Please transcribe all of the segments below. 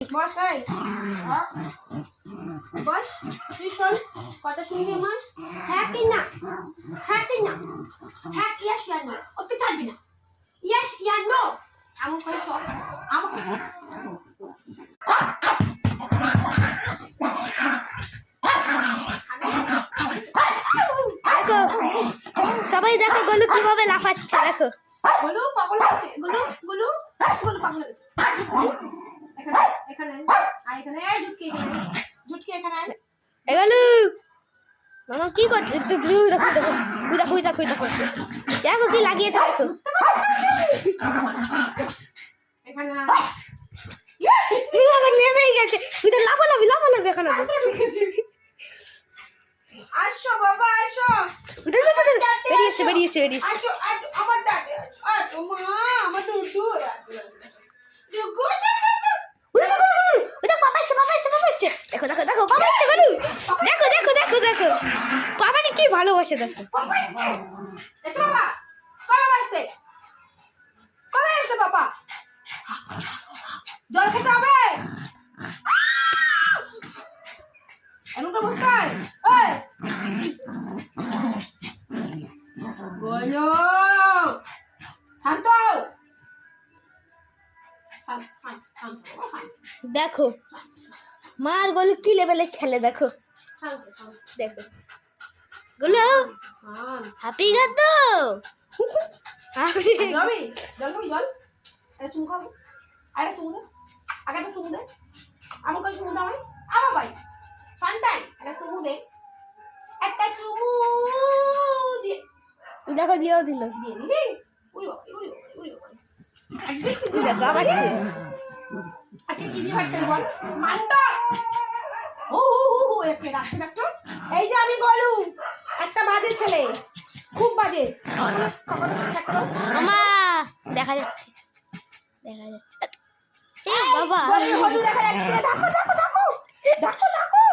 বস এই বস তুই শোন কথা শুনবি আমার হ্যাঁ কি না হ্যাঁ ইয়াস ইয়া নো ওকে ছাড়বি না ইয়াস ইয়া নো এমন করে শোন সবাই দেখো গোলু কিভাবে লাফাচ্ছে দেখো গোলু পাগল হচ্ছে গোলু গোলু গোলু পাগল হচ্ছে এখানে এখানে আর এখানে ঝুটকি এখানে গোলু মামা কি করছে দেখো দেখো দেখো কি লাগিয়েছে দেখো এখানে নেমে গেছে লাফালাফি এখানে আসো বাবা আসো বেরিয়েছে আসো আমার দাঁড়ে আসো মা আমার দুধু দুগু দেখো বাবাকে কি ভালোবাসে দেখো বাবা কবে আসছে বাবা জল খেতে হবে এমনটা বসতে হয় বলো শান্ত দেখো মার গোলু কি লেভেলে খেলে দেখো দেখো গোলু হ্যাপি গাত জল এটা চুমু খাবো আর একটা চুমু দে আগে একটা চুমু দে আমার কাছে চুমু দাও আমার ভাই শান্তাই একটা চুমু দে একটা চুমু দিয়ে দেখো দিয়েও দিল দিয়ে দিবি দেখো আবার আচ্ছা কি দিয়ে ভাটতে বল মান্টা এক প্লেট আসছে ডাক্তার এই যে আমি বলু একটা বাজে ছেলে খুব বাজে মামা দেখা যাচ্ছে বাবা হলু দেখা যাচ্ছে দেখো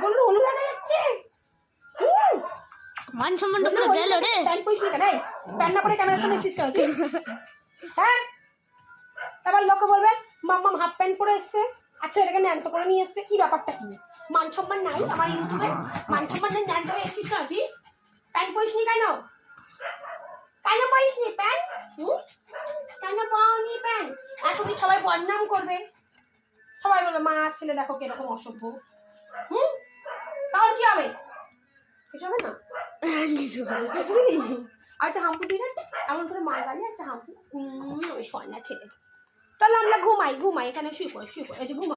গলু হলু দেখা যাচ্ছে মান সম্মান করে গেল রে প্যান্ট পরিস নি কেন প্যান্ট না পরে ক্যামেরার সামনে এসেছিস কেন তুই হ্যাঁ তারপর লোকে বলবে মাম্মা হাফ প্যান্ট পরে এসছে আচ্ছা এটাকে ন্যান্ত করে নিয়ে এসছে কি ব্যাপারটা কি মান সম্মান নাই আমার ইউটিউবে মান সম্মান নেই ন্যান্ত হয়ে এসেছিস কেন তুই প্যান্ট পরিস নি কেন পরিস নি প্যান্ট কেন পাওনি প্যান্ট এখন সবাই বদনাম করবে সবাই বলবে মা ছেলে দেখো কিরকম অসভ্য তাহলে কি হবে কিছু হবে না আর একটা হাম্পু দিয়ে এমন করে মার গালে একটা হাম্পু ওই সন্ধ্যা ছেলে তাহলে আমরা ঘুমাই এখানে শুয়ে পড়ে এই যে ঘুমাই